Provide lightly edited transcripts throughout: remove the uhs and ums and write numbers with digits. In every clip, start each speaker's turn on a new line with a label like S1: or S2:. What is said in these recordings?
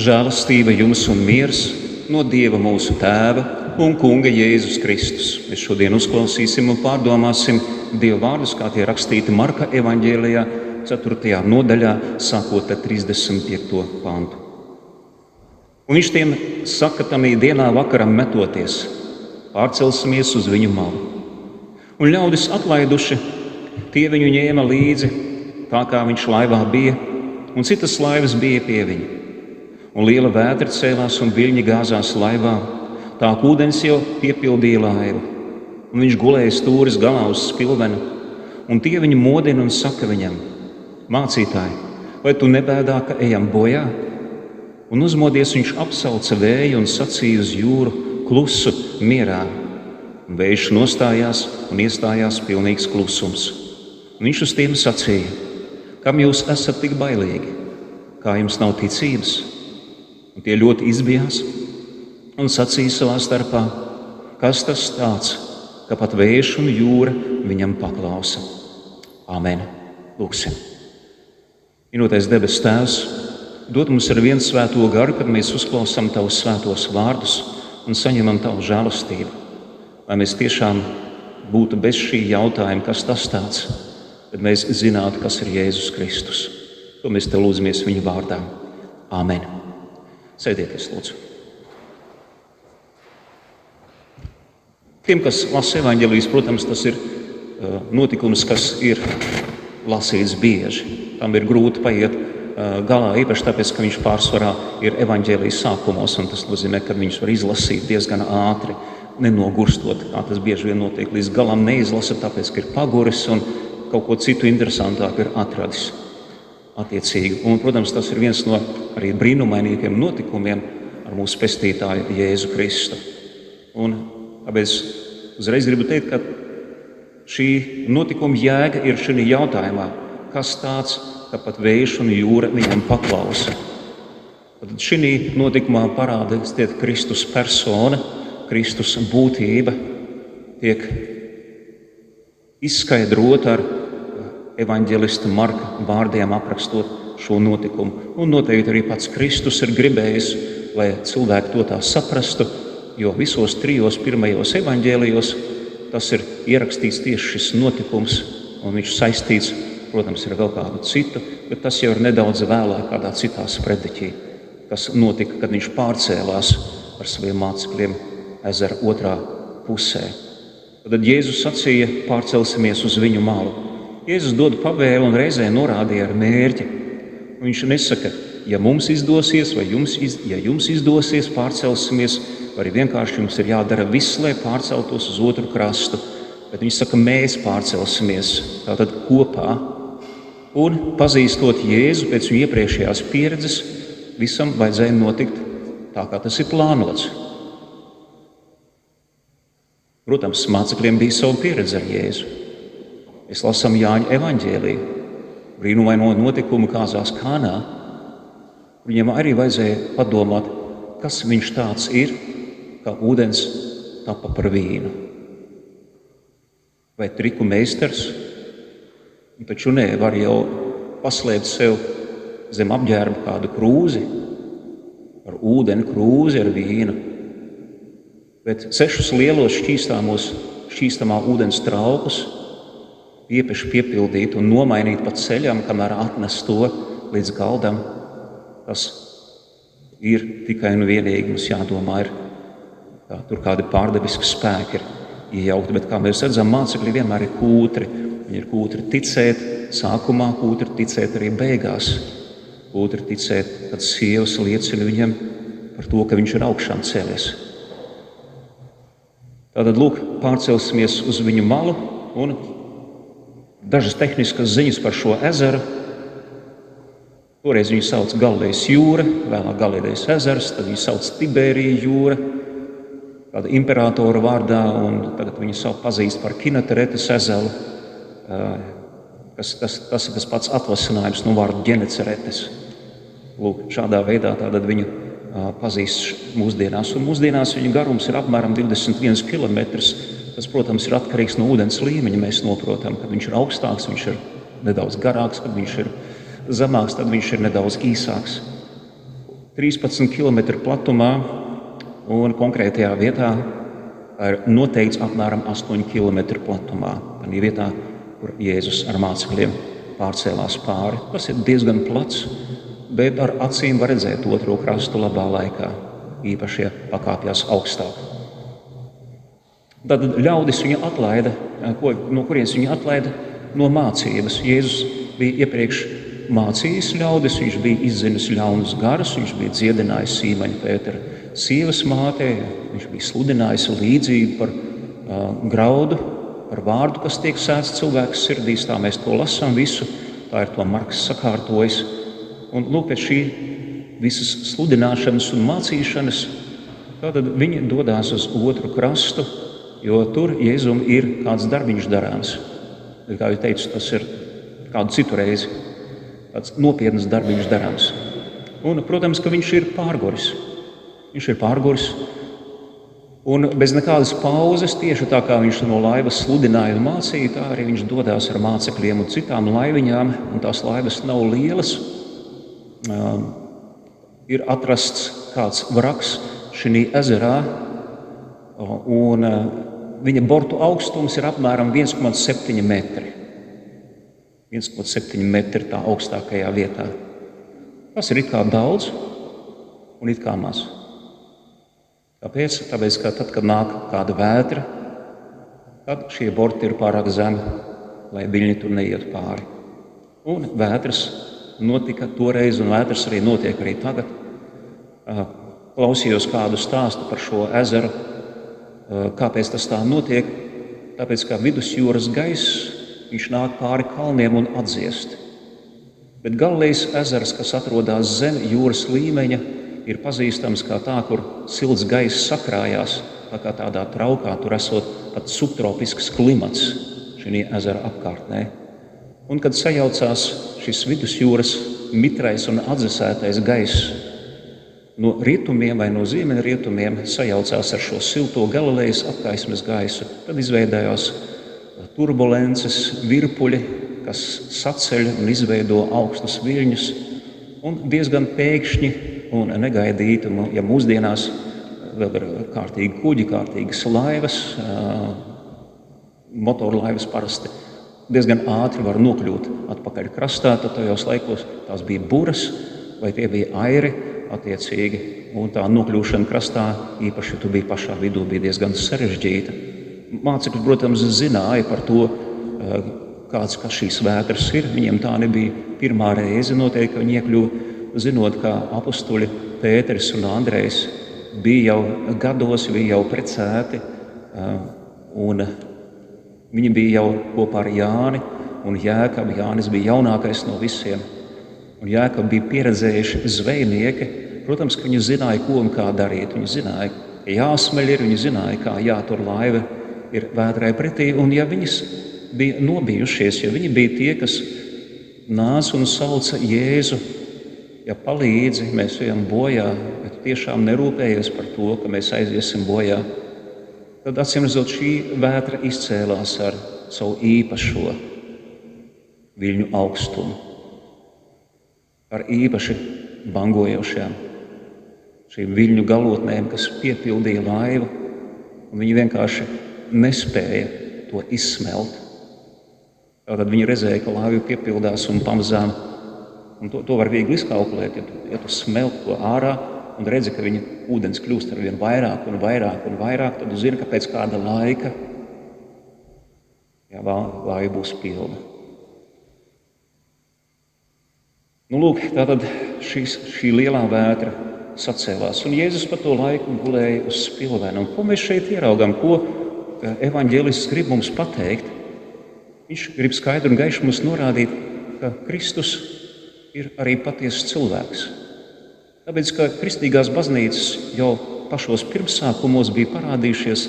S1: Žēlastība jums un miers no Dieva mūsu Tēva un Kunga Jēzus Kristus. Mēs šodien uzklausīsim un pārdomāsim Dieva vārdus, kā tie rakstīti Marka evaņģēlijā, 4. nodaļā, sākot ar 35. pantu. Un viņš tiem saka, tamī dienā vakaram metoties, pārcelsimies uz viņu malu. Un ļaudis atlaiduši, tie viņu ņēma līdzi, tā kā viņš laivā bija, un citas laivas bija pie viņa. Un liela vētra cēlās un viļņi gāzās laivā, tā ka ūdens jau piepildīja laivu. Un viņš gulēja stūres galā uz spilvena, un tie viņu modina un saka viņam: Mācītāji, vai tu nebēdā, ka ejam bojā? Un uzmodies viņš apsauca vēju un sacīja uz jūru: klusu, mierā. Un vējš nostājās un iestājās pilnīgs klusums. Un viņš uz tiem sacīja: kam jūs esat tik bailīgi? Kā jums nav ticības? Un tie ļoti izbijās un sacīja savā starpā: kas tas tāds, ka pat vējš un jūra viņam paklausa? Āmen. Lūksim. Mīļotais debes Tēvs, dod mums ar vienu svēto garu, kad mēs uzklausām Tavus svētos vārdus un saņemam Tavu žēlastību. Lai mēs tiešām būtu bez šī jautājuma, kas tas tāds, kad mēs zinātu, kas ir Jēzus Kristus. To mēs Te lūdzamies viņa vārdā. Āmen. Sēdieties, lūdzu. Tiem, kas lasa evaņģēlijas, protams, tas ir notikums, kas ir lasīts bieži. Tam ir grūti paiet galā, īpaši tāpēc, ka viņš pārsvarā ir evaņģēlijas sākumos, un tas nozīmē, ka viņš var izlasīt diezgan ātri, nenogurstot, kā tas bieži vien notiek. Līdz galam neizlasa, tāpēc, ka ir paguris un kaut ko citu interesantāku ir atradis attiecīgi. Un, protams, tas ir viens no arī brīnumainīgiem notikumiem ar mūsu pestītāju Jēzu Kristu. Un tāpēc uzreiz gribu teikt, ka šī notikuma jēga ir šī jautājumā, kas tāds, ka pat vējš un jūra viņam paklausa. Tad šī notikumā parādās tiek Kristus persona, Kristus būtība tiek izskaidrota ar evaņģelista Marka vārdiem aprakstot šo notikumu. Un noteikti arī pats Kristus ir gribējis, lai cilvēki to tā saprastu, jo visos 3 pirmajos evaņģēlijos tas ir ierakstīts tieši šis notikums, un viņš saistīts, protams, ir vēl kādu citu, bet tas jau ir nedaudz vēlāk kādā citā sprediķī, kas notika, kad viņš pārcēlās ar saviem mācekļiem ezera otrā pusē. Tad Jēzus sacīja: pārcelsimies uz viņu malu. Jēzus dod pavēli un reizē norādīja ar mērķi. Viņš nesaka: ja mums izdosies, vai ja jums izdosies, pārcelsimies, vai arī vienkārši jums ir jādara viss, lai pārceltos uz otru krastu. Bet viņš saka: mēs pārcelsimies, tātad kopā. Un pazīstot Jēzu pēc viņa iepriekšējās pieredzes, visam vajadzēja notikt tā, kā tas ir plānots. Protams, mācekļiem bija savu pieredzi ar Jēzu. Mēs lasām Jāņa evaņģēliju. Brīnumaino notikumu kāzās Kānā. Viņiem arī vajadzēja padomāt, kas viņš tāds ir, kā ūdens tapa par vīnu. Vai triku meistars? Taču nē, var jau paslēpt sev zem apģērba kādu krūzi, ar ūdeni krūzi, ar vīnu. Bet 6 lielos šķīstamā ūdens traukus iepeši piepildīt un nomainīt pa ceļam, kamēr atnes to līdz galdam, tas ir tikai un vienīgi mums jādomā, ir tur kādi pārdabiski spēki ir iejaukti, bet kā mēs redzam, mācekļi vienmēr ir kūtri. Viņi ir kūtri ticēt sākumā, kūtri ticēt arī beigās. Kūtri ticēt, kad sievas liecina viņam par to, ka viņš ir augšām cēlies. Tātad, lūk, pārcelsimies uz viņu malu, un dažas tehniskas ziņas par šo ezeru. Toreiz viņu sauc Galilejas jūra, vēlāk Galilejas ezers, tad viņu sauc Tiberija jūra, kāda imperatora vārdā, un tagad viņu sauc pazīst par Kineteretes ezeru. Tas ir tas pats atvasinājums no vārda Ģeneceretes. Lūk, šādā veidā tātad viņu pazīst mūsdienās. Un mūsdienās viņa garums ir apmēram 21 kilometrs. Tas, protams, ir atkarīgs no ūdens līmeņa. Mēs noprotam, kad viņš ir augstāks, viņš ir nedaudz garāks, kad viņš ir zemāks, tad viņš ir nedaudz īsāks. 13 km platumā, un konkrētajā vietā ir noteikts apmēram 8 km platumā. Tādā vietā, kur Jēzus ar mācekļiem pārcēlās pāri. Tas ir diezgan plats, bet ar acīm var redzēt otro krastu labā laikā, īpaši, ja pakāpjās augstāk. Tad ļaudis viņu atlaida, no kurienes viņu atlaida? No mācības. Jēzus bija iepriekš mācījis ļaudis, viņš bija izzinis ļaunus garus, viņš bija dziedinājis Sīmaņa Pētera sievas mātei, viņš bija sludinājis līdzību par graudu, par vārdu, kas tiek sēts cilvēks sirdīs, tā mēs to lasām visu, tā ir to Marks sakārtojis. Un lūk, pēc šī visas sludināšanas un mācīšanas, tātad viņi dodās uz otru krastu, jo tur Jēzum ir kāds darbiņš darāms. Kā jau teicu, tas ir kādu citu reizi, tāds nopietnas darbiņš darāms. Un, protams, ka viņš ir pārguris. Viņš ir pārguris, un bez nekādas pauzes, tieši tā kā viņš no laivas sludināja un mācīja, tā arī viņš dodās ar mācekļiem un citām laiviņām, un tās laivas nav lielas. Ir atrasts kāds vraks šī ezerā, un viņa bortu augstums ir apmēram 1,7 metri. 1,7 metri tā augstākajā vietā. Tas ir it kā daudz un it kā maz. Kāpēc? Tāpēc, ka tad, kad nāk kāda vētra, tad šie borti ir pārāk zemi, lai viļņi tur neiet pāri. Un vētras notika toreiz, un vētras arī notiek arī tagad. Klausījos kādu stāstu par šo ezeru. Kāpēc tas tā notiek? Tāpēc, ka vidusjūras gaiss, viņš nāk pāri kalniem un atdziest. Bet Galilejas ezers, kas atrodas zem jūras līmeņa, ir pazīstams kā tā, kur silts gaiss sakrājās, tā kā tādā traukā, tur esot pat subtropisks klimats šī ezera apkārtnē. Un kad sajaucās šis vidusjūras mitrais un atdzesētais gaiss no rietumiem vai no ziemeļrietumiem sajaucās ar šo silto Galilejas apkaismes gaisu, tad izveidojās turbulences, virpuļi, kas saceļ un izveido augstus viļņus, un diezgan pēkšņi un negaidīti, ja mūsdienās vēl ir kārtīgi kuģi, kārtīgas laivas, motorlaivas parasti diezgan ātri var nokļūt atpakaļ krastā, tad tajos laikos tās bija buras vai tie bija airi attiecīgi, un tā nokļūšana krastā, īpaši tu bija pašā vidū, bija diezgan sarežģīta. Mācekļi, protams, zināja par to, kāds šīs vētras ir. Viņiem tā nebija pirmā reize noteikti, ka viņi iekļuva, zinot, kā apustuļi Pēteris un Andrejs bija jau gados, bija jau precēti, un viņi bija jau kopā ar Jāni un Jēkabu. Jānis bija jaunākais no visiem, un Jēkabu bija pieredzējuši zvejnieki. Protams, ka viņi zināja, ko un kā darīt. Viņi zināja, ka jāsmeļ ir, viņi zināja, kā jātur laiva ir vētrai pretī, un ja viņas bija nobijušies, ja viņi bija tie, kas nāca un sauca Jēzu, ja palīdzi, mēs ejam bojā, bet tiešām nerūpējies par to, ka mēs aiziesim bojā, tad acīmredzot šī vētra izcēlās ar savu īpašo viļņu augstumu, ar īpaši bangojošām šīm viļņu galotnēm, kas piepildīja laivu, un viņi vienkārši nespēja to izsmelt. Tātad viņi redzēja, ka laiva piepildās un pamazām, un to var viegli izkalkulēt, ja tu smelt to ārā un redzi, ka viņa ūdens kļūst ar vien vairāk un vairāk un vairāk, tad tu zini, ka pēc kāda laika laiva būs pilna. Nu, lūk, tātad šī lielā vētra sacēlās, un Jēzus pa to laiku gulēja uz spilvena. Un ko mēs šeit ieraugām, ko evaņģēlists grib mums pateikt? Viņš grib skaidru un gaišu mums norādīt, ka Kristus ir arī patiesas cilvēks. Tāpēc, ka kristīgās baznīcas jau pašos pirmsākumos bija parādījušies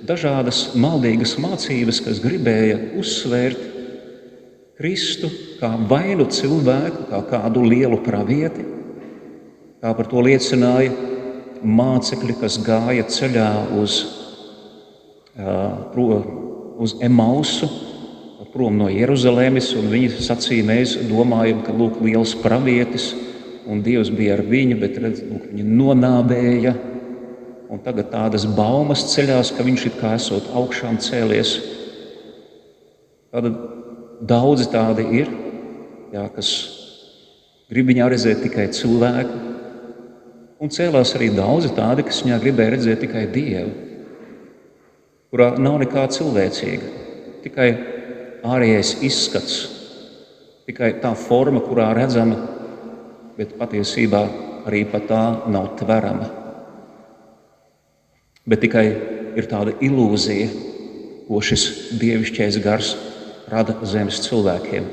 S1: dažādas maldīgas mācības, kas gribēja uzsvērt Kristu kā vainu cilvēku, kā kādu lielu pravieti, kā par to liecināja mācekļi, kas gāja ceļā uz Emausu, prom no Jeruzalemes, un viņi sacīja, mēs domājam, ka lūk liels pravietis, un Dievs bija ar viņu, bet redz, viņu nonāvēja, un tagad tādas baumas ceļās, ka viņš it kā esot augšām cēlies. Tātad daudzi tādi ir, kas grib viņā redzēt tikai cilvēku, un cēlās arī daudzi tādi, kas viņā gribēja redzēt tikai Dievu, kurā nav nekā cilvēcīga, tikai ārējais izskats, tikai tā forma, kurā redzama, bet patiesībā arī pat tā nav tverama. Bet tikai ir tāda ilūzija, ko šis dievišķais gars rada zemes cilvēkiem.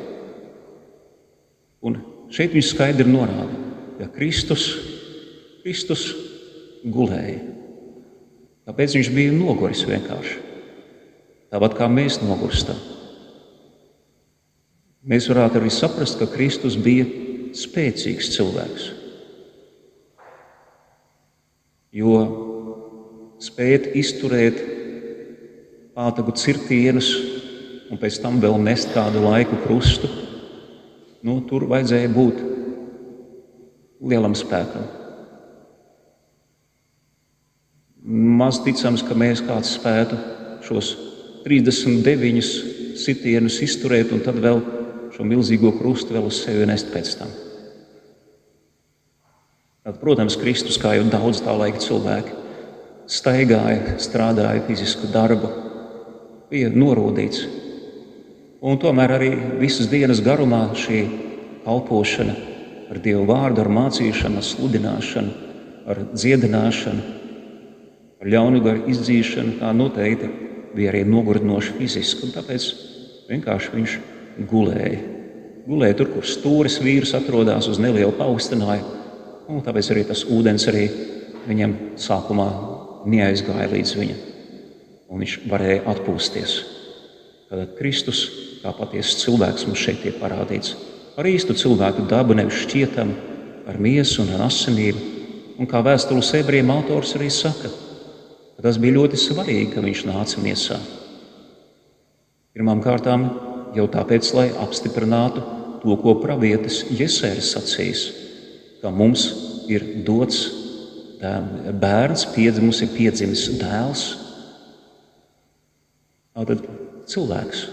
S1: Un šeit viņš skaidri norāda, ja Kristus gulēja. Tāpēc viņš bija noguris vienkārši. Tāpat kā mēs nogurstam. Mēs varētu arī saprast, ka Kristus bija spēcīgs cilvēks. Jo spēt izturēt pātagu cirtienus un pēc tam vēl nest kādu laiku krustu, tur vajadzēja būt lielam spēkam. Maz ticams, ka mēs kāds spētu šos 39 sitienus izturēt un tad vēl šo milzīgo krustu vēl uz sevi nest pēc tam. Tad, protams, Kristus, kā jau daudz tā laika cilvēki, staigāja, strādāja fizisku darbu, bija norūdīts. Un tomēr arī visas dienas garumā šī kalpošana ar Dievu vārdu, ar mācīšanu, ar sludināšanu, ar dziedināšanu, ar ļaunu garu izdzīšanu, tā noteikti bija arī nogurdinoši fiziski, un tāpēc vienkārši viņš gulēja. Gulēja tur, kur stūris vīrs atrodas uz nelielu paaugstinājumu, un tāpēc arī tas ūdens arī viņam sākumā neaizgāja līdz viņam, un viņš varēja atpūsties. Tad Kristus, kā patiesas cilvēks, mums šeit tiek parādīts ar īstu cilvēku dabu, nevis šķietam, ar miesu un ar asinību. Un kā vēstules ebrejiem autors arī saka, ka tas bija ļoti svarīgi, ka viņš nāca miesā. Pirmām kārtām jau tāpēc, lai apstiprinātu to, ko pravietis Jesērs sacījis, ka mums ir dots bērns, mums ir piedzimis dēls, tātad cilvēks.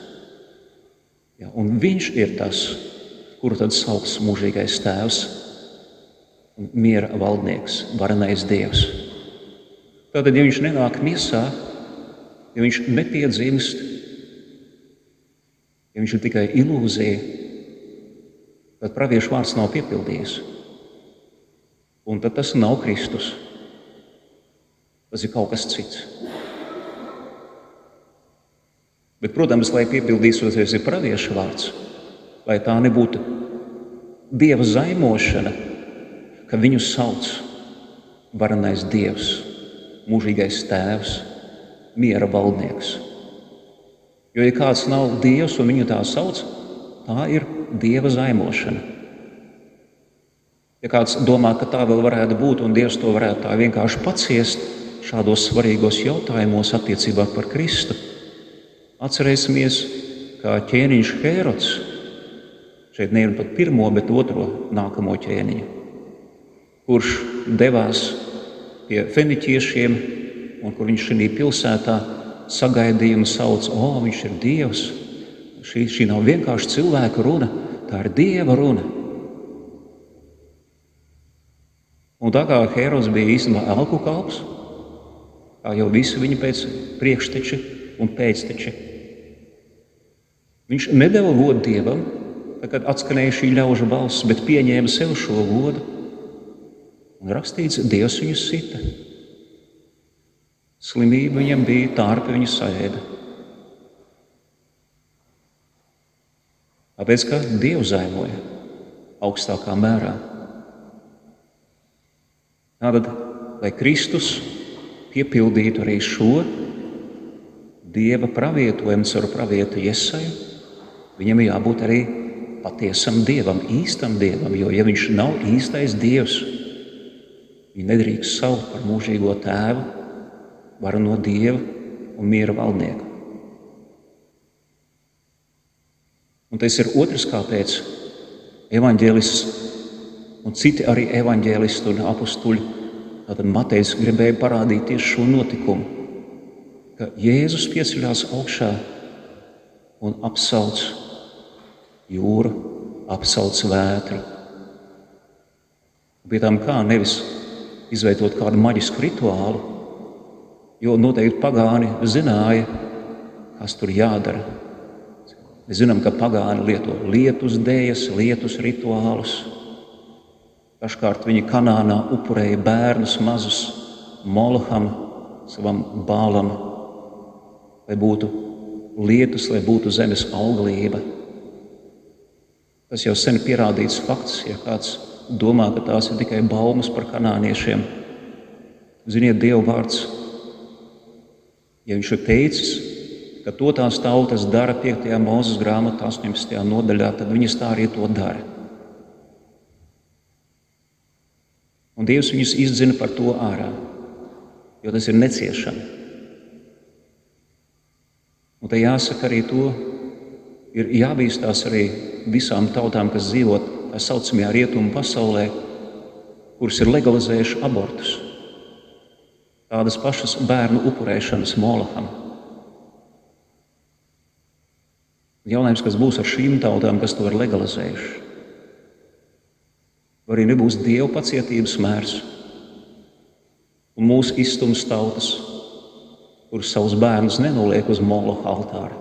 S1: Ja, un viņš ir tas, kuru tad sauks mūžīgais tēvs un miera valdnieks, varenais Dievs. Tātad, ja viņš nenāk miesā, ja viņš nepiedzimst, ja viņš ir tikai ilūzija, tad praviešu vārds nav piepildījies. Un tad tas nav Kristus. Tas ir kaut kas cits. Bet, protams, lai piepildīsies ir pravieša vārds, lai tā nebūtu Dieva zaimošana, ka viņu sauc varenais Dievs, mūžīgais tēvs, miera valdnieks. Jo, ja kāds nav Dievs un viņu tā sauc, tā ir Dieva zaimošana. Ja kāds domā, ka tā vēl varētu būt un Dievs to varētu tā vienkārši paciest šādos svarīgos jautājumos attiecībā par Kristu, atcerēsimies, kā ķēniņš Hērods, šeit nevienu pat pirmo, bet otro nākamo ķēniņu, kurš devās pie feniķiešiem un kur viņš šī pilsētā sagaidījumu sauc, viņš ir Dievs. Šī nav vienkārši cilvēka runa, tā ir Dieva runa. Un tā kā Hērods bija īstenībā elku kalps, kā jau visi viņa pēc priekšteči un pēcteči, viņš nedeva godu Dievam, kad atskanēja šī ļaužu balss, bet pieņēma sev šo godu. Un rakstīts, Dievs viņu sita. Slimība viņam bija, tārpi viņu saēda. Tāpēc, ka Dievu zaimoja augstākā mērā. Tātad, lai Kristus piepildītu arī šo Dieva pravietojumu caur pravietu Jesaju, viņam jābūt arī patiesam Dievam, īstam Dievam, jo ja viņš nav īstais Dievs, viņu nedrīkst saukt par mūžīgo tēvu, vareno Dievu un miera valdnieku. Un tas ir otrs, kāpēc evaņģēlists Un citi arī evaņģēlisti un apustuļi, tātad Matejs gribēja parādīt tieši šo notikumu, ka Jēzus pieceļās augšā un apsauc jūru, apsauc vētru. Pie tām kā nevis izveidot kādu maģisku rituālu, jo noteikti pagāni zināja, kas tur jādara. Mēs zinām, ka pagāni lieto lietus dējas, lietus rituālus. Dažkārt viņi Kanānā upurēja bērnus mazus Moloham, savam bālam, lai būtu lietus, lai būtu zemes auglība. Tas jau sen pierādīts fakts, ja kāds domā, ka tās ir tikai baumas par kanāniešiem. Ziniet, Dieva vārds, ja viņš ir teicis, ka to tās tautas dara 5. Mūzes grāmatā 18. nodaļā, tad viņas tā arī to dara. Un Dievs viņus izdzina par to ārā, jo tas ir neciešami. Un te jāsaka arī to, ir jābīstās arī visām tautām, kas dzīvo tā saucamajā rietumu pasaulē, kuras ir legalizējuši abortus. Tādas pašas bērnu upurēšanas Moloham. Jautājums, kas būs ar šīm tautām, kas to ir legalizējuši? Vai arī nebūs Dieva pacietības mērs un mūsu izstums tautas, kuras savus bērnus nenoliek uz Moloha altāra?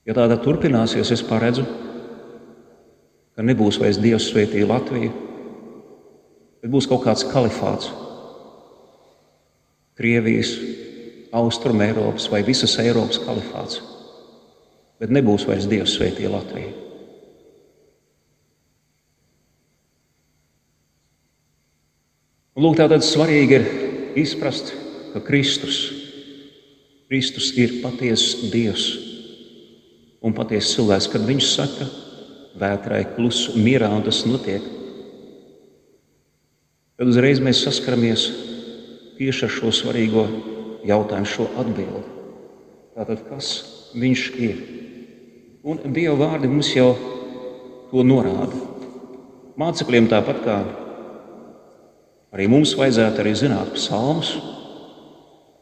S1: Ja tāda turpināsies, es paredzu, ka nebūs vairs Dievs svētī Latviju, bet būs kaut kāds kalifāts. Krievijas, Austrum Eiropas vai visas Eiropas kalifāts. Bet nebūs vairs Dievs svētī Latviju. Un lūk, tātad svarīgi ir izprast, ka Kristus ir patiesas Dievs un patiesas cilvēks, kad viņš saka vētrai klusu mierā, un tas notiek. Tad uzreiz mēs saskaramies tieši ar šo svarīgo jautājumu, šo atbildi. Tātad, kas viņš ir? Un Dieva vārdi mums jau to norāda. Mācekļiem tāpat kā arī mums vajadzētu arī zināt psalmus,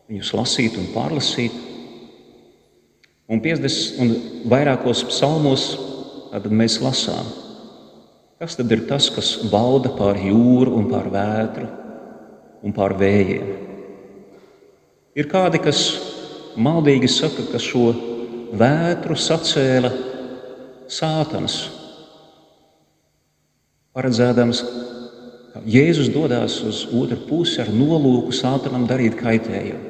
S1: viņus lasīt un pārlasīt. Un 50 un vairākos psalmos tad mēs lasām, kas tad ir tas, kas valda pār jūru un pār vētru un pār vējiem. Ir kādi, kas maldīgi saka, ka šo vētru sacēla Sātans, paredzēdams, ka Jēzus dodās uz otru pusi ar nolūku Sātanam darīt kaitējumu.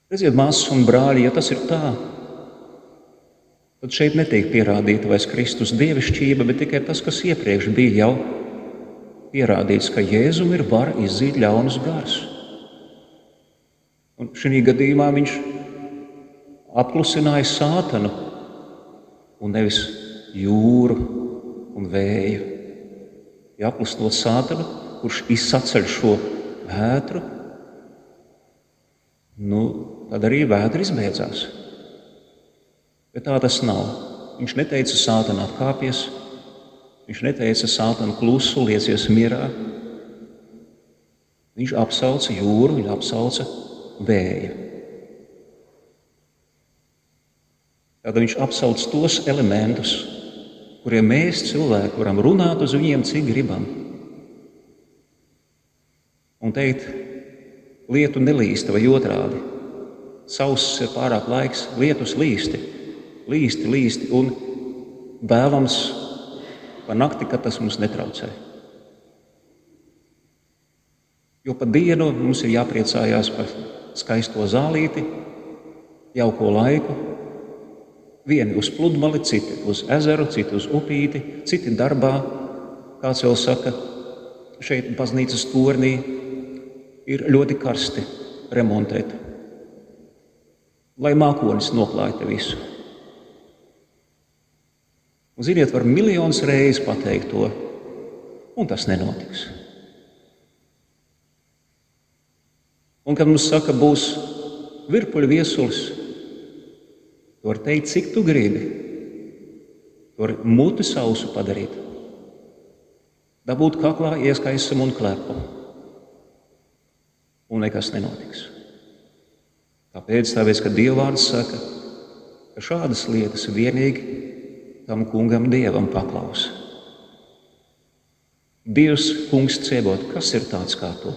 S1: Redziet, māsas un brāļi, ja tas ir tā, tad šeit netiek pierādīta vairs Kristus dievišķība, bet tikai tas, kas iepriekš bija jau pierādīts, ka Jēzum ir vara izzīt ļaunus garus. Un šī gadījumā viņš apklusināja Sātanu un nevis jūru un vēju. Ja apklusinot Sātanu, kurš izsaceļ šo vētru, tad arī vētra izbeidzās. Bet tā tas nav. Viņš neteica Sātanu atkāpies, viņš neteica Sātanu klusu, liecies mierā. Viņš apsauca jūru, viņš apsauca vēju. Tātad viņš apsauc tos elementus, kuriem mēs cilvēki varam runāt uz viņiem, cik gribam. Un teikt, lietu nelīsta vai otrādi. Sauss ir pārāk laiks, lietus līsti, un bēvams pa nakti, kad tas mums netraucē. Jo pa dienu mums ir jāpriecājās par skaisto zālīti, jauko laiku. Vieni uz pludmali, citi uz ezeru, citi uz upīti, citi darbā. Kāds vēl saka, šeit baznīcas tornī ir ļoti karsti remontēt, lai mākonis noklāja visu. Un ziniet, var miljonus reizes pateikt to, un tas nenotiks. Un kad mums saka, būs virpuļu viesulis, tu vari teikt, cik tu gribi, var muti sausu padarīt, dabūt kaklā ieskaisumu un klepu, un nekas nenotiks. Tāpēc, ka Dieva vārds saka, ka šādas lietas vienīgi tam kungam Dievam paklausa. Dievs, kungs Cebot, kas ir tāds kā tu?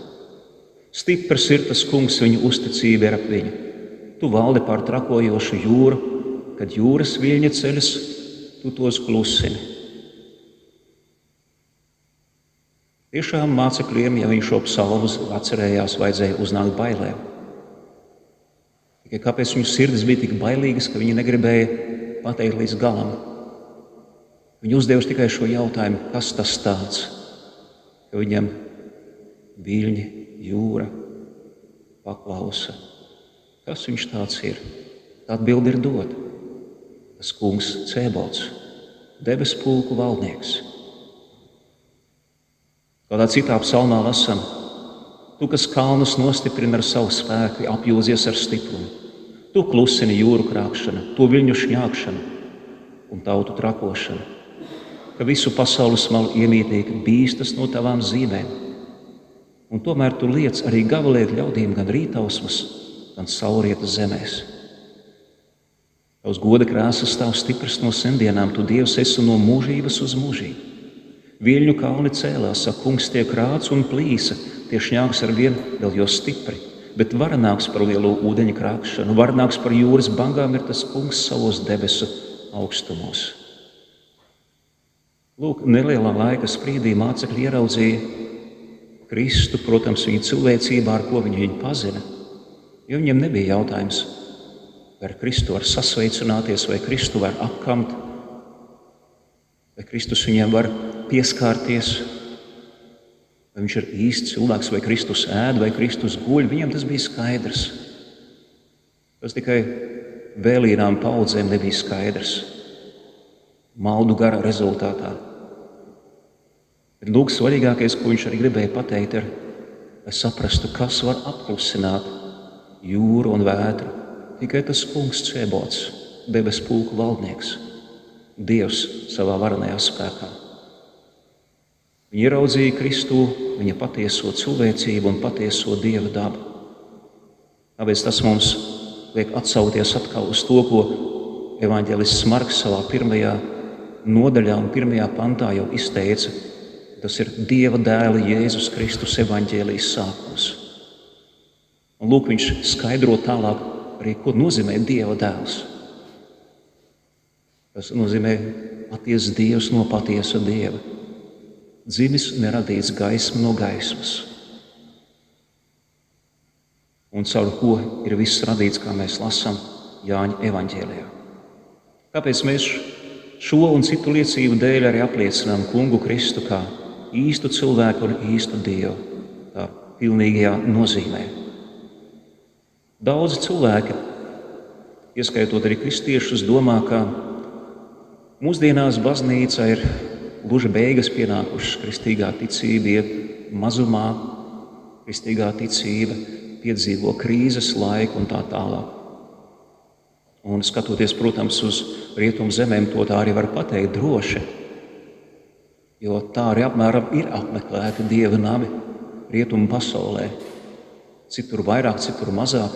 S1: Stiprs ir tas kungs, viņa uzticība ir ap viņu. Tu valdi pār trakojošu jūru, kad jūras viļņi ceļas, tu tos klusini. Tiešām mācekļiem, ja viņš šo psalmu atcerējās, vajadzēja uznākt bailēm. Tikai kāpēc viņu sirdis bija tik bailīgas, ka viņi negribēja pateikt līdz galam. Viņi uzdevuši tikai šo jautājumu, kas tas tāds, ka viņam viļņi, jūra paklausa. Kas viņš tāds ir? Tā atbilde ir dota. Tas kungs Cēbots, debes pulku valdnieks. Kādā citā psalmā lasam, tu, kas kalnus nostiprina ar savu spēku, apjūzies ar stiprumu. Tu klusini jūru krākšanu, to viļņu šņākšanu un tautu trakošanu, ka visu pasaules malu iemītīgi bīstas no tavām zīmēm. Un tomēr tu liec arī gabalēt ļaudīm gan rītausmas, gan saulrietas zemēs. Tavs goda krāsas stāv stiprs no sendienām, tu Dievs esi no mūžības uz mūžību. Viļņu kalni cēlās, saka, kungs tiek rāds un plīsa, tie šņāks ar vien vēl jo stipri, bet varenāks par lielo ūdeņa krākšanu, varenāks par jūras bangām ir tas kungs savos debesu augstumos. Lūk, nelielā laika sprīdī mācekļi ieraudzīja Kristu, protams, viņa cilvēcībā, ar ko viņi pazina, jo viņiem nebija jautājums, vai ar Kristu var sasveicināties, vai Kristu var apkamt, vai Kristus viņiem var pieskārties, vai viņš ir īsts cilvēks, vai Kristus ēd, vai Kristus guļ. Viņam tas bija skaidrs. Tas tikai vēlīnām paudzēm nebija skaidrs. Maldu gara rezultātā. Bet lūk, svarīgākais, ko viņš arī gribēja pateikt, ir, lai saprastu, kas var apklusināt jūru un vētru. Tikai tas kungs Cēbots, debes pulku valdnieks, Dievs savā varenajā spēkā. Viņi ieraudzīja Kristu, viņa patieso cilvēcību un patieso Dieva dabu. Tāpēc tas mums liek atsaukties atkal uz to, ko evaņģēlists Marks savā pirmajā nodaļā un pirmajā pantā jau izteica. Tas ir Dieva dēla Jēzus Kristus evaņģēlijas sākums. Un lūk, viņš skaidro tālāk arī, ko nozīmē Dieva dēls. Tas nozīmē patiesa Dievs no patiesa Dieva. Dzimis neradīts gaisma no gaismas. Un caur ko ir viss radīts, kā mēs lasām Jāņa evaņģēlijā. Tāpēc mēs šo un citu liecību dēļ arī apliecinām kungu Kristu kā īstu cilvēku un īstu Dievu, tā pilnīgajā nozīmē. Daudzi cilvēki, ieskaitot arī kristiešus, domā, ka mūsdienās baznīca ir gluži beigas pienākušas, kristīgā ticība iet mazumā, kristīgā ticība piedzīvo krīzes laiku un tā tālāk. Un skatoties, protams, uz rietumu zemēm, to tā arī var pateikt droši, jo tā arī apmēram ir apmeklēti Dieva nami rietumu pasaulē. Citur vairāk, citur mazāk,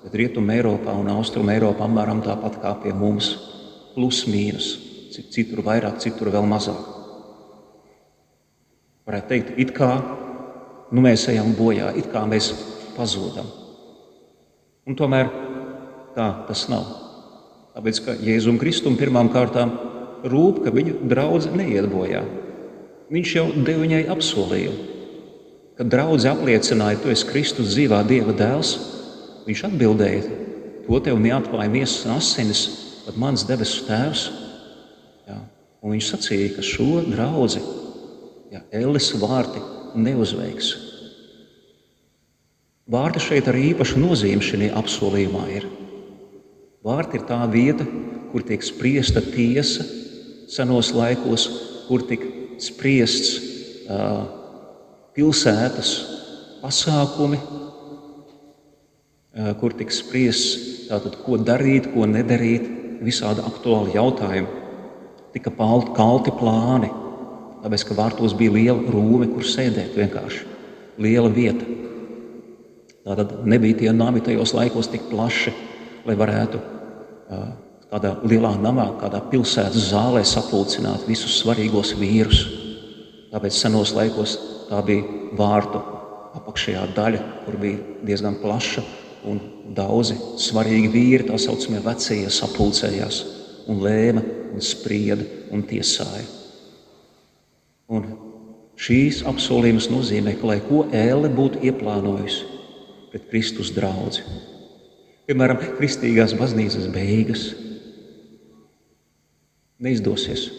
S1: bet rietumu Eiropā un austrumu Eiropā apmēram tāpat kā pie mums, plus mīnus. Citur vairāk, citur vēl mazāk. Varētu teikt, it kā mēs ejam bojā, it kā mēs pazūdam. Un tomēr tā tas nav. Tāpēc, ka Jēzum Kristum pirmām kārtām rūp, ka viņu draudze neiet bojā. Viņš jau deva viņai apsolījumu. Kad draudze apliecināja, tu esi Kristus dzīvā Dieva dēls, viņš atbildēja, to tev neatklāja miesas un asinis, bet mans debesu tēvs. Un viņš sacīja, ka šo draudzi, Elles vārti neuzveiks. Vārti šeit arī īpaša nozīme šajā apsolījumā ir. Vārti ir tā vieta, kur tiek spriesta tiesa senos laikos, kur tiek spriests pilsētas pasākumi, kur tiek spriests tātad, ko darīt, ko nedarīt, visādi aktuāli jautājumi. tika kalti plāni, tāpēc, ka vārtos bija liela rūme, kur sēdēt vienkārši. Liela vieta. Tātad nebija tie nami tajos laikos tik plaši, lai varētu kādā lielā namā, kādā pilsētas zālē sapulcināt visus svarīgos vīrus. Tāpēc senos laikos tā bija vārtu apakšējā daļa, kur bija diezgan plaša, un daudzi svarīgi vīri, tā saucamie vecie, sapulcējās un lēma un sprieda un tiesāja. Un šīs apsolījums nozīmē, ka lai ko Elle būtu ieplānojusi pret Kristus draudzi. Piemēram, kristīgās baznīcas beigas neizdosies.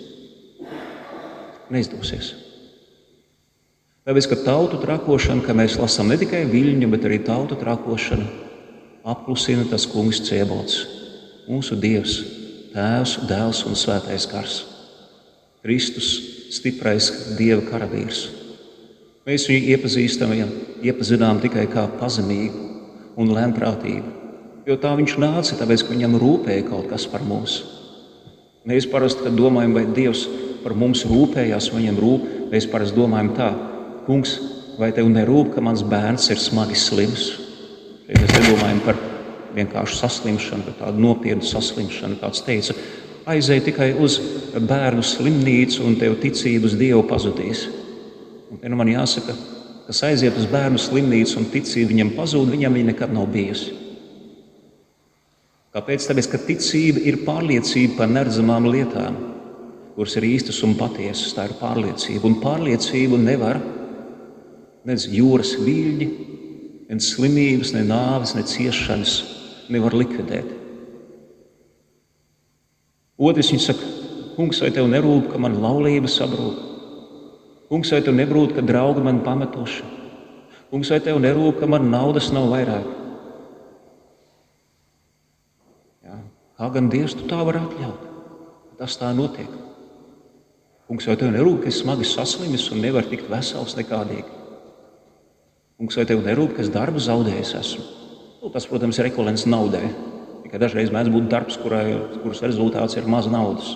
S1: Tāpēc, ka tautu trakošana, ka mēs lasām ne tikai viļņu, bet arī tautu trakošana, apklusina tas kungs Cēbots, mūsu Dievs, Tēvs, Dēls un Svētais Gars. Kristus, stiprais Dieva karavīrs. Mēs viņu iepazinām tikai kā pazemīgu un lēnprātīgu, jo tā viņš nāca, tāpēc, ka viņam rūpēja kaut kas par mums. Mēs parasti, kad domājam, vai Dievs par mums rūpējās, viņam rūp, mēs parasti domājam tā: kungs, vai tev nerūp, ka mans bērns ir smagi slims? Mēs nedomājam par vienkārši saslimšanu, bet tādu nopietnu saslimšanu. Kāds teica, aizej tikai uz bērnu slimnīcu un tev ticība uz Dievu pazudīs. Un man jāsaka, kas aiziet uz bērnu slimnīcu un ticība viņam pazūd, viņam viņa nekad nav bijusi. Kāpēc? Tāpēc, ka ticība ir pārliecība par neredzamām lietām, kuras ir īstas un patiesas. Tā ir pārliecība. Un pārliecību nevar nec jūras viļņi, ne slimības, ne nāves, ne ciešanas nevar likvidēt. Otrs, viņš saka, kungs, vai tev nerūp, ka man laulība sabrūk? Kungs, vai tev nebrūk, ka draugi man pametuši? Kungs, vai tev nerūp, ka man naudas nav vairāk? Jā. Kā gan Dievs tu tā var atļaut? Tas tā notiek. Kungs, vai tev nerūp, ka es smagi saslimis un nevar tikt vesels nekādīgi? Kungs, vai tev nerūp, ka es darbu zaudējis esmu? Tas, protams, ir ekvivalents naudai. Tikai dažreiz mēdz būt darbs, kuras rezultāts ir maz naudas.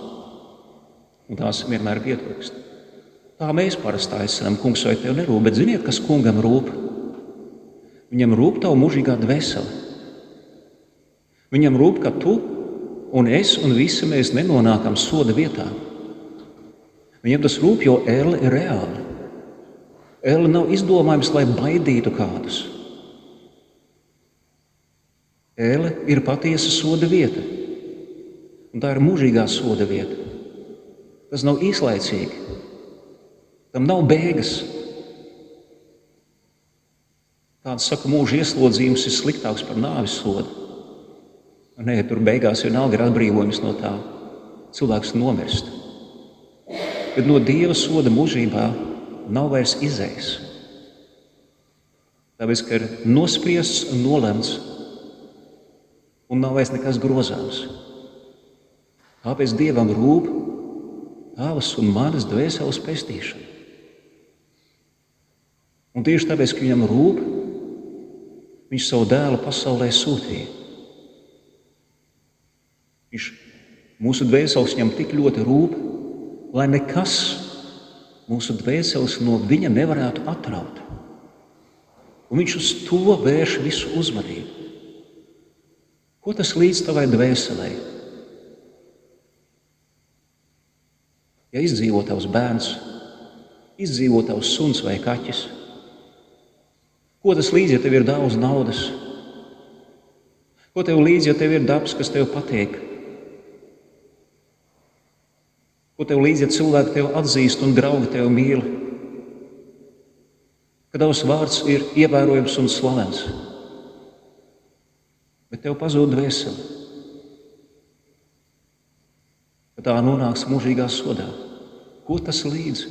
S1: Un tās vienmēr pietrūkst. Tā mēs parasti aicinām, kungs, vai tev nerūp, bet ziniet, kas kungam rūp? Viņam rūp tavu mūžīgā dvēsele. Viņam rūp, ka tu un es un visi mēs nenonākam soda vietā. Viņam tas rūp, jo Elle ir reāla. Elle nav izdomājums, lai baidītu kādus. Elle ir patiesa soda vieta. Un tā ir mūžīgā soda vieta. Tas nav īslaicīgi. Tam nav beigas. Kāds saka, mūža ieslodzījums ir sliktāks par nāves sodu. Nē, tur beigās vienalga ir atbrīvojums no tā. Cilvēks nomirst. Bet no Dieva soda mūžībā nav vairs izējas. Tāpēc, ka ir nospriests un nolemts un nav vairs nekas grozāms. Tāpēc Dievam rūp tavas un manas dvēseles pestīšana. Un tieši tāpēc, ka viņam rūp, viņš savu dēlu pasaulē sūtīja. Viņš mūsu dvēseles viņam tik ļoti rūp, lai nekas mūsu dvēseles no viņa nevarētu atraut. Un viņš uz to vērš visu uzmanību. Ko tas līdz tavai dvēselē? Ja izdzīvo tavs bērns, izdzīvo tavs suns vai kaķis, ko tas līdz, ja tev ir daudz naudas? Ko tev līdz, ja tev ir darbs, kas tev patīk? Ko tev līdz, ja cilvēki tev atzīst un draugi tev mīl? Ka tavs vārds ir ievērojams un slavens, bet tev pazūd dvēsele. Ka tā nonāks mūžīgā sodā. Ko tas līdz?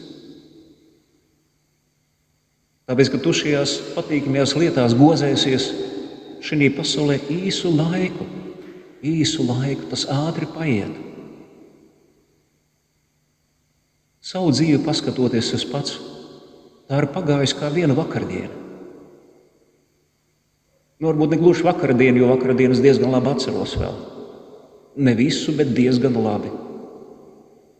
S1: Tāpēc, ka tu šajās patīkamajās lietās gozēsies šī pasaulē īsu laiku, tas ātri paiet. Savu dzīvi paskatoties es pats, tā ir pagājusi kā viena vakardiena. Varbūt ne gluži vakardienu, jo vakardienas diezgan labi atceros vēl. Ne visu, bet diezgan labi.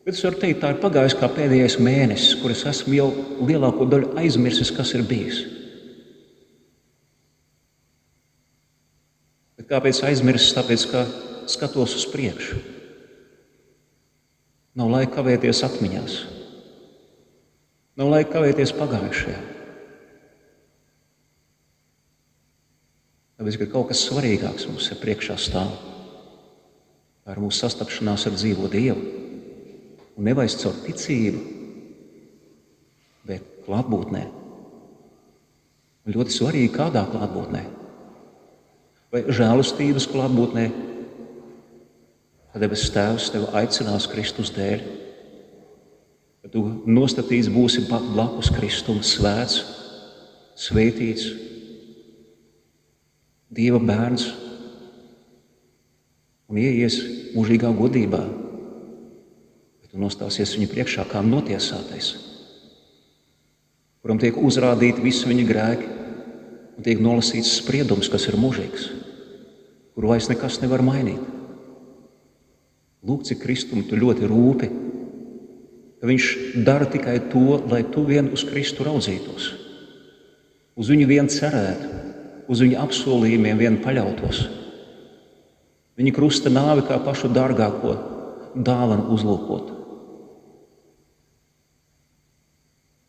S1: Bet es varu teikt, tā ir pagājis kā pēdējais mēnesis, kur es esmu jau lielāko daļu aizmirsis, kas ir bijis. Bet kāpēc aizmirsis? Tāpēc, ka skatos uz priekšu. Nav laika kavēties atmiņās. Nav laika kavēties pagājušajā. Tāpēc, ka kaut kas svarīgāks mums ir priekšā stāv. Tā ir mūsu sastapšanās ar dzīvo Dievu. Un nevairs caur ticību, bet klātbūtnē. Un ļoti svarīgi, kādā klātbūtnē. Vai žēlastības klātbūtnē, kad debesu Tēvs tevi aicinās Kristus dēļ, kad tu nostatīts būsi blakus Kristum, svēts, svētīts, Dieva bērns un ieies mūžīgā godībā. Tu nostāsies viņu priekšā kā notiesātais, kuram tiek uzrādīti visi viņa grēki un tiek nolasīts spriedums, kas ir mūžīgs, kuru vairs nekas nevar mainīt. Lūk, cik Kristum tu ļoti rūpi, ka viņš dara tikai to, lai tu vien uz Kristu raudzītos, uz viņu vien cerētu, uz viņa apsolījumiem vien paļautos, viņa krusta nāvi kā pašu dārgāko dāvanu uzlūkot.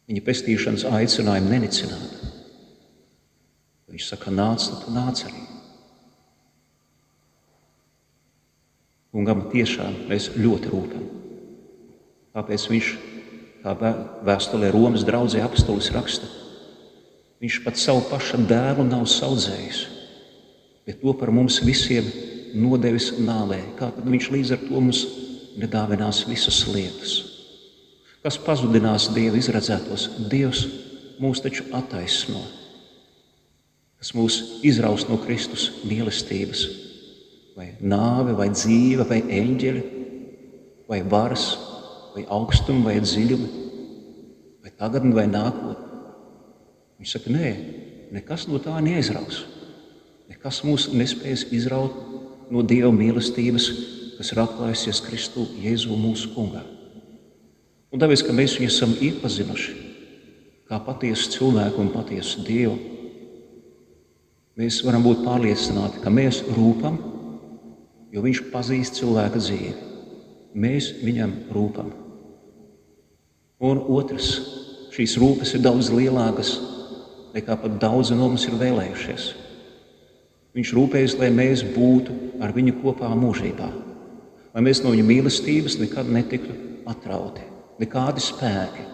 S1: Viņa pestīšanas aicinājumu nenicināt. Viņš saka, nāc, tad tu nāc arī. Kungam tiešām mēs ļoti rūpam. Kāpēc viņš, kā vēstulē Romas draudzē apostolis raksta, viņš pat savu paša dēlu nav saudzējis, bet to par mums visiem nodevis nāvē. Kā tad viņš līdz ar to mums nedāvinās visas lietas? Kas pazudinās Dieva izredzētos? Dievs mūs taču attaisno, kas mūs izraus no Kristus mīlestības, vai nāve, vai dzīve, vai eņģeļi, vai varas, vai augstumi, vai dziļumi, vai tagadni, vai nākotni. Viņš saka, nē, nekas no tā neizraus. Nekas mūs nespēs izraut no Dieva mīlestības, kas ir atklājusies Kristu Jēzu mūsu Kungā. Un tāpēc, ka mēs viņu esam iepazinuši kā patiesu cilvēku un patiesu Dievu, mēs varam būt pārliecināti, ka mēs rūpam, jo viņš pazīst cilvēka dzīvi. Mēs viņam rūpam. Un otrs, šīs rūpes ir daudz lielākas, nekā pat daudzi no mums ir vēlējušies. Viņš rūpējas, lai mēs būtu ar viņu kopā mūžībā, lai mēs no viņa mīlestības nekad netiktu atrauti. Nekādi spēki,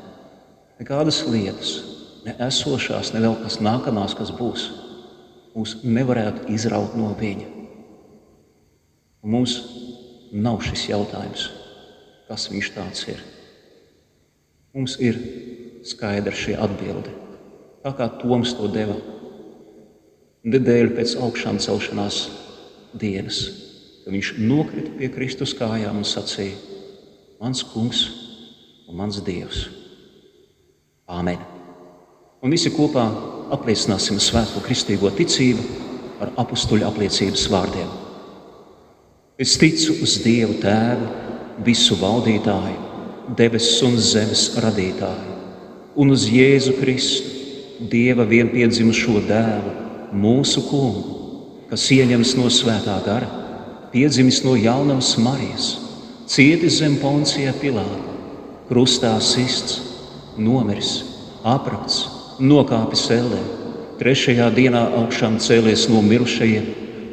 S1: nekādas lietas, ne esošās, ne vēl kas nākamās, kas būs, mūs nevarētu izraut no viņa. Un mums nav šis jautājums, kas viņš tāds ir. Mums ir skaidra šī atbilde, tā kā Toms to deva nedēļu pēc augšām celšanās dienas, kad viņš nokrita pie Kristus kājām un sacīja, mans kungs un mans Dievs. Āmen. Un visi kopā apliecināsim svēto kristīgo ticību ar apustuļu apliecības vārdiem. Es ticu uz Dievu Tēvu, visu valdītāju, debesis un zemes radītāju, un uz Jēzu Kristu, Dieva vienpiedzimušo dēlu, mūsu kungu, kas ieņems no svētā gara, piedzimis no jaunavas Marijas, cietis zem Poncija Pilāta, krustā sists, nomiris, aprakts, nokāpis ellē, trešajā dienā augšām cēlies no mirušajiem,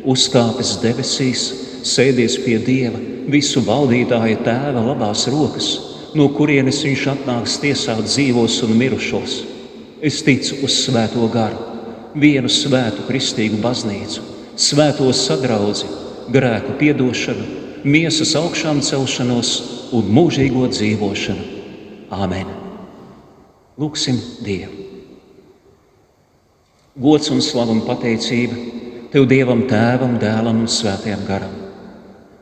S1: uzkāpis debesīs, sēdies pie Dieva, visu valdītāja Tēva labās rokas, no kurienes viņš atnāks tiesāt dzīvos un mirušos. Es ticu uz svēto garu, vienu svētu kristīgu baznīcu, svēto sadraudzi, grēku piedošanu, miesas augšām celšanos un mūžīgo dzīvošanu. Āmen. Lūksim Dievu. Gods un slava un pateicība Tev Dievam Tēvam, Dēlam un Svētajam garam.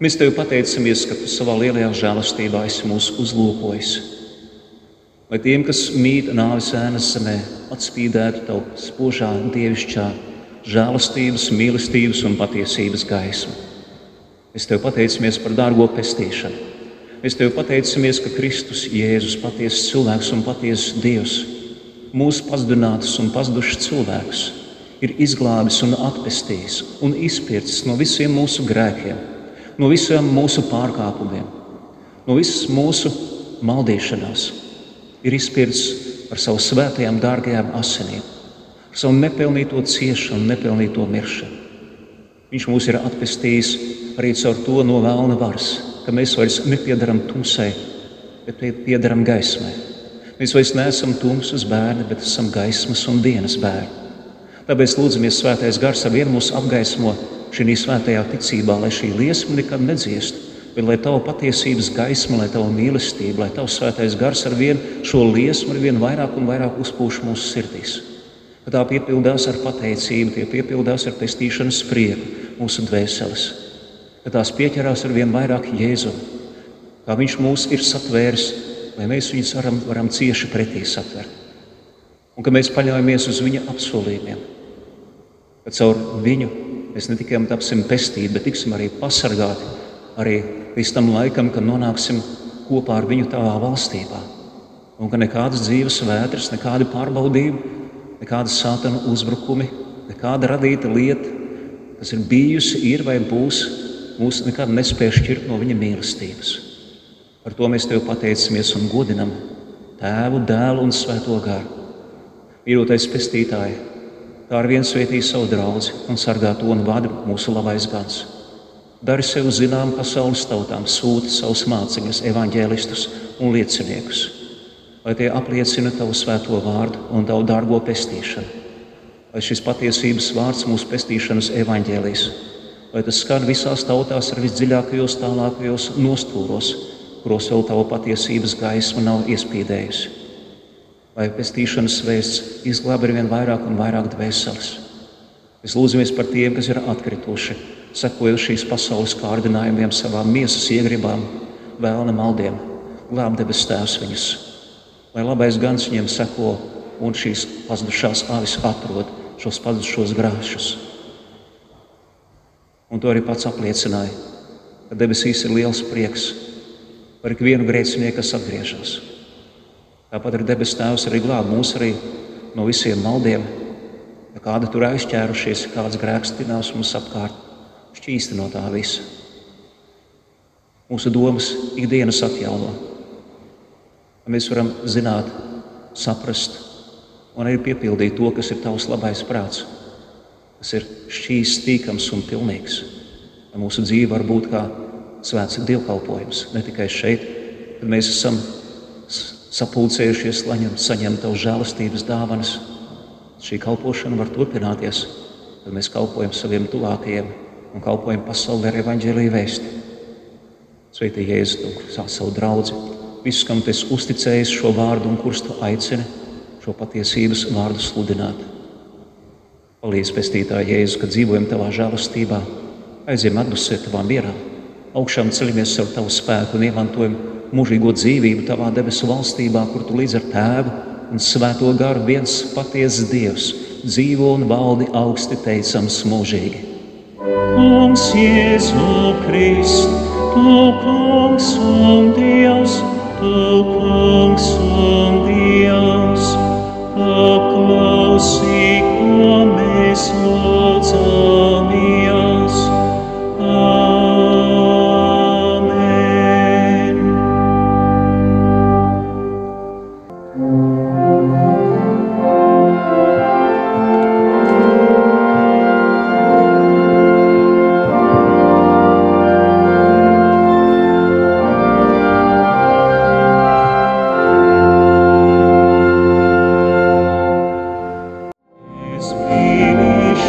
S1: Mēs Tev pateicamies, ka Tu savā lielajā žēlastībā esi mūs uzlūkojis. Lai tiem, kas mīt nāves ēnas zemē, atspīdētu Tavu spožā, dievišķā, žēlastības, mīlestības un patiesības gaismu. Mēs Tev pateicamies par dārgo pestīšanu, Mēs Tev pateicamies, ka Kristus Jēzus patiesas cilvēks un patiesas Dievs, mūsu pazudinātus un pazudušus cilvēkus, ir izglābis un atpestījis un izpircis no visiem mūsu grēkiem, no visiem mūsu pārkāpumiem, no visas mūsu maldīšanās. Ir izpircis ar savu svētajām dārgajām asinīm, ar savu nepelnīto ciešanu, nepelnīto miršanu. Viņš mūs ir atpestījis arī caur to no vēlna varas, ka mēs vairs nepiedaram tumsai, bet piedaram gaismai. Mēs vairs neesam tumsas bērni, bet esam gaismas un dienas bērni. Tāpēc lūdzamies, Svētais Gars ar vienu mūs apgaismo šī svētajā ticībā, lai šī liesma nekad nedziestu, bet lai Tava patiesības gaisma, lai Tava mīlestība, lai Tavs Svētais Gars ar vienu šo liesmu ar vien vairāk un vairāk uzpūš mūsu sirdīs. Ka tā piepildās ar pateicību, tie piepildās ar pestīšanas prieku mūsu dvēseles. Ka tās pieķerās ar vien vairāk Jēzu, kā Viņš mūs ir satvēris, lai mēs viņus varam cieši pretī satvert. Un ka mēs paļaujamies uz Viņa apsolījumiem. Ka caur Viņu mēs ne tikai tapsim pestīti, bet tiksim arī pasargāti, arī līdz tam laikam, kad nonāksim kopā ar Viņu Tavā valstībā. Un ka nekādas dzīves vētras, nekādi pārbaudījumi, nekādas sātana uzbrukumi, nekāda radīta lieta, kas ir bijusi, ir vai būs, mūs nekad nespēj šķirt no Viņa mīlestības. Par to mēs Tev pateicamies un godinam Tēvu, Dēlu un Svēto Garu. Mīļotais Pestītāji, tā ar vien svētī savu draudzi un sargā to un vada mūsu labais gads. Dari sev zinām pasaules tautām, sūti savus mācekļus, evaņģēlistus un lieciniekus, lai tie apliecina Tavu svēto vārdu un Tavu dārgo pestīšanu. Lai šis patiesības vārds mūsu pestīšanas evaņģēlijs, lai tas skan visās tautās ar visdziļākajos, tālākajos nostūros, kuros vēl Tava patiesības gaisma nav iespīdējusi. Lai pestīšanas vēsts izglāb ar vien vairāk un vairāk dvēseles. Mēs lūdzamies par tiem, kas ir atkrituši, sekojot šīs pasaules kārdinājumiem, savām miesas iegribām, vēlna maldiem. Glāb debes Tēvs viņus. Lai labais gans viņiem seko un šīs pazudušās avis atrod šos pazudušos grāšus. Un to arī pats apliecināja, ka debesīs ir liels prieks par ikvienu grēcinieku, kas atgriežas. Tāpat arī debes Tēvs arī glāb mūs arī no visiem maldiem, ja kāda tur aizķērušies, kāds grēks tinās mums apkārt, šķīsti no tā visa. Mūsu domas ikdienas atjauno, lai mēs varam zināt, saprast un arī piepildīt to, kas ir Tavs labais prāts, kas ir šķīsts, tīkams un pilnīgs. Lai mūsu dzīve var būt kā svēts dievkalpojums, ne tikai šeit, kad mēs esam sapulcējušies, lai saņemtu Tavu žēlastības dāvanas. Šī kalpošana var turpināties, kad mēs kalpojam saviem tuvākajiem un kalpojam pasaulē ar evaņģēliju vēsti. Sveitī Jēzu, Tu savu draudzi, visus, kam Tu esi uzticējis šo vārdu un kurus Tu aicini šo patiesības vārdu sludināt. Palīdz, Pestītāji Jēzu, kad dzīvojam Tavā žēlastībā, aizjam atdusē Tavā mierā, augšām ceļamies ar Tavu spēku un iemantojam mūžīgo dzīvību Tavā debesu valstībā, kur Tu līdz ar Tēvu un Svēto Garu viens patiesas Dievs, dzīvo un valdi augsti teicams mūžīgi. Kungs Jēzu Kristu, Tu Kungs un Dievs, Tu Kungs un Dievs, paklausī, ko mēs lūdzamies. Finish